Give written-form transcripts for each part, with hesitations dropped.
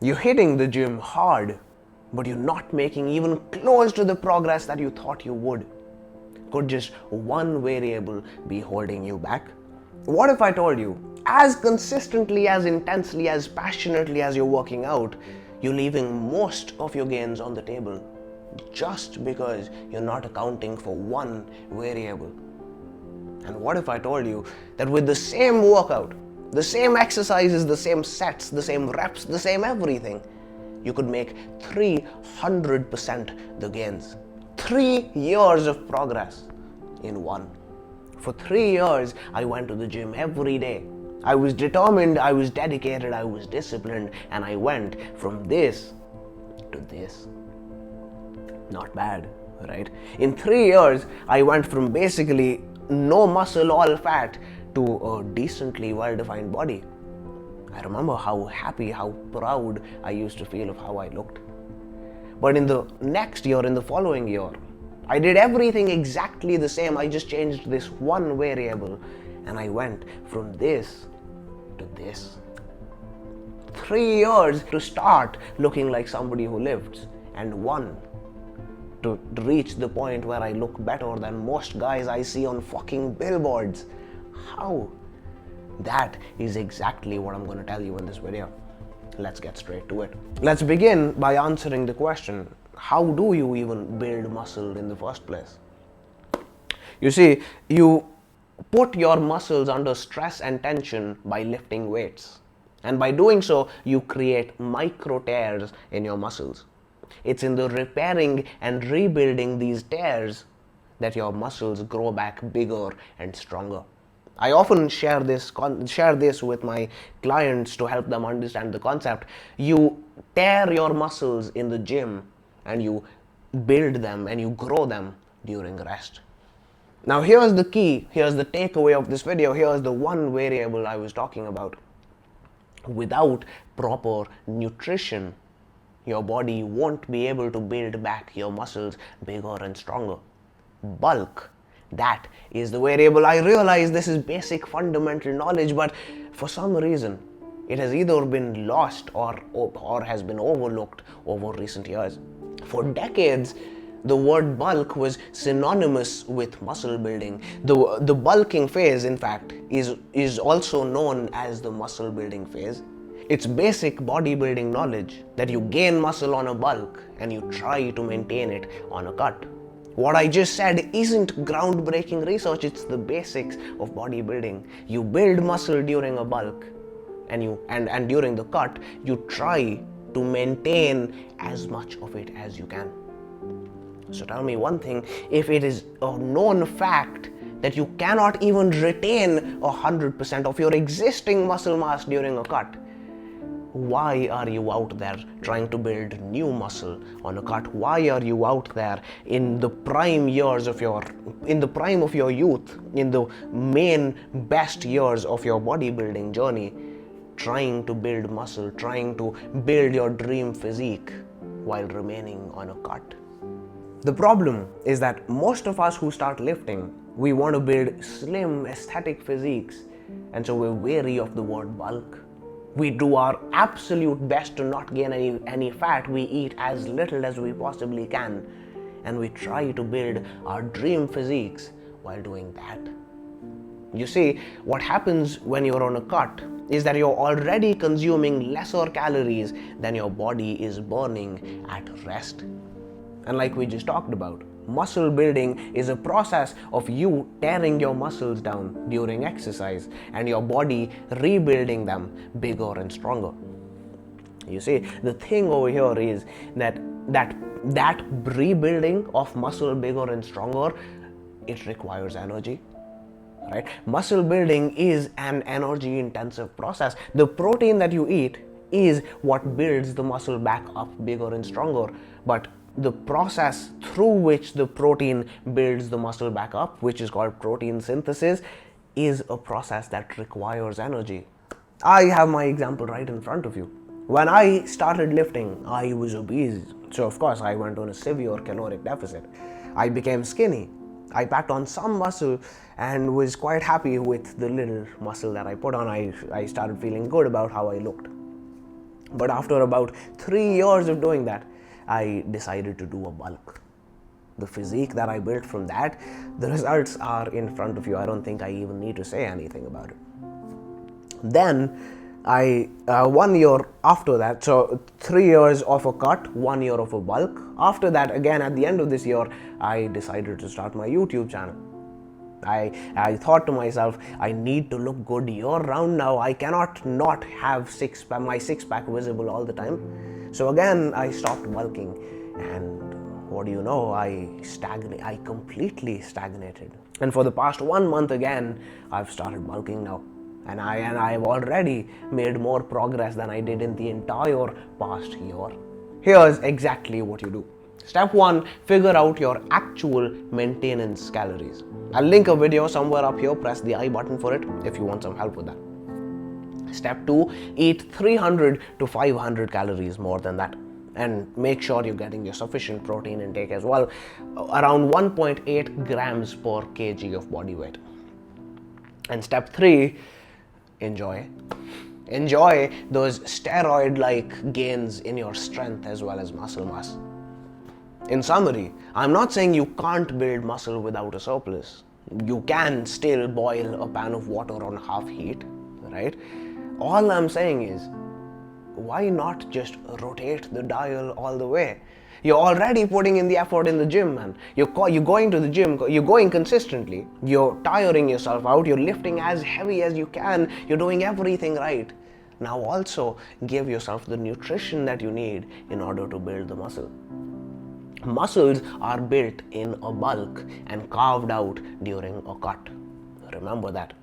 You're hitting the gym hard, but you're not making even close to the progress that you thought you would. Could just one variable be holding you back? What if I told you, as consistently, as intensely, as passionately as you're working out, you're leaving most of your gains on the table just because you're not accounting for one variable? And what if I told you that with the same workout, the same exercises, the same sets, the same reps, the same everything, you could make 300% the gains? 3 years of progress in one. For 3 years, I went to the gym every day. I was determined, I was dedicated, I was disciplined, and I went from this to this. Not bad, right? In 3 years, I went from basically no muscle, all fat, to a decently well-defined body. I remember how happy, how proud I used to feel of how I looked. But in the next year, in the following year, I did everything exactly the same. I just changed this one variable and I went from this to this. 3 years to start looking like somebody who lifts, and one to reach the point where I look better than most guys I see on fucking billboards. How? That is exactly what I'm going to tell you in this video. Let's get straight to it. Let's begin by answering the question, how do you even build muscle in the first place? You see, you put your muscles under stress and tension by lifting weights. And by doing so, you create micro tears in your muscles. It's in the repairing and rebuilding these tears that your muscles grow back bigger and stronger. I often share this with my clients to help them understand the concept. You tear your muscles in the gym and you build them and you grow them during rest. Now here's the key, here's the takeaway of this video, here's the one variable I was talking about. Without proper nutrition, your body won't be able to build back your muscles bigger and stronger. Bulk, that is the variable. I realize this is basic fundamental knowledge, but for some reason, it has either been lost or has been overlooked over recent years. For decades, the word bulk was synonymous with muscle building. The bulking phase, in fact, is also known as the muscle building phase. It's basic bodybuilding knowledge that you gain muscle on a bulk and you try to maintain it on a cut. What I just said isn't groundbreaking research, it's the basics of bodybuilding. You build muscle during a bulk and during the cut, you try to maintain as much of it as you can. So tell me one thing, if it is a known fact that you cannot even retain 100% of your existing muscle mass during a cut, why are you out there trying to build new muscle on a cut? Why are you out there in the prime of your youth, in the main best years of your bodybuilding journey, trying to build muscle, trying to build your dream physique while remaining on a cut? The problem is that most of us who start lifting, we want to build slim aesthetic physiques, and so we're wary of the word bulk. We do our absolute best to not gain any fat. We eat as little as we possibly can. And we try to build our dream physiques while doing that. You see, what happens when you're on a cut is that you're already consuming lesser calories than your body is burning at rest. And like we just talked about, muscle building is a process of you tearing your muscles down during exercise and your body rebuilding them bigger and stronger. You see, the thing over here is that rebuilding of muscle bigger and stronger, it requires energy. Right? Muscle building is an energy intensive process. The protein that you eat is what builds the muscle back up bigger and stronger, but the process through which the protein builds the muscle back up, which is called protein synthesis, is a process that requires energy. I have my example right in front of you. When I started lifting, I was obese, so of course I went on a severe caloric deficit. I became skinny. I packed on some muscle and was quite happy with the little muscle that I put on. I started feeling good about how I looked. But after about 3 years of doing that, I decided to do a bulk. The physique that I built from that, the results are in front of you. I don't think I even need to say anything about it. Then I 1 year after that, so 3 years of a cut, 1 year of a bulk. After that, again at the end of this year, I decided to start my YouTube channel. I thought to myself, I need to look good year round now. I cannot not have my six pack visible all the time. So again, I stopped bulking, and what do you know? I completely stagnated. And for the past 1 month again, I've started bulking now. And I've already made more progress than I did in the entire past year. Here's exactly what you do. Step 1, figure out your actual maintenance calories. I'll link a video somewhere up here, press the I button for it if you want some help with that. Step 2, eat 300 to 500 calories more than that. And make sure you're getting your sufficient protein intake as well, around 1.8 grams per kg of body weight. And step 3, enjoy. Enjoy those steroid-like gains in your strength as well as muscle mass. In summary, I'm not saying you can't build muscle without a surplus. You can still boil a pan of water on half heat, right? All I'm saying is, why not just rotate the dial all the way? You're already putting in the effort in the gym, man. You're going to the gym, you're going consistently, you're tiring yourself out, you're lifting as heavy as you can, you're doing everything right. Now also give yourself the nutrition that you need in order to build the muscle. Muscles are built in a bulk and carved out during a cut. Remember that.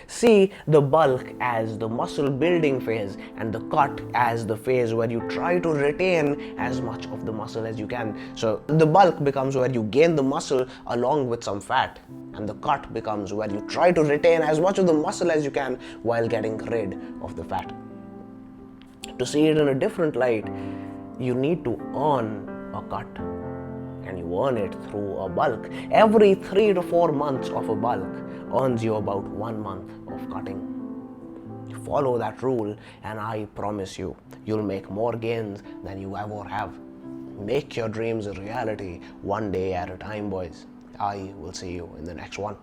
See the bulk as the muscle building phase and the cut as the phase where you try to retain as much of the muscle as you can. So the bulk becomes where you gain the muscle along with some fat, and the cut becomes where you try to retain as much of the muscle as you can while getting rid of the fat. To see it in a different light, you need to earn a cut, and you earn it through a bulk. Every 3 to 4 months of a bulk earns you about 1 month of cutting. Follow that rule, and I promise you, you'll make more gains than you ever have. Make your dreams a reality, one day at a time, boys. I will see you in the next one.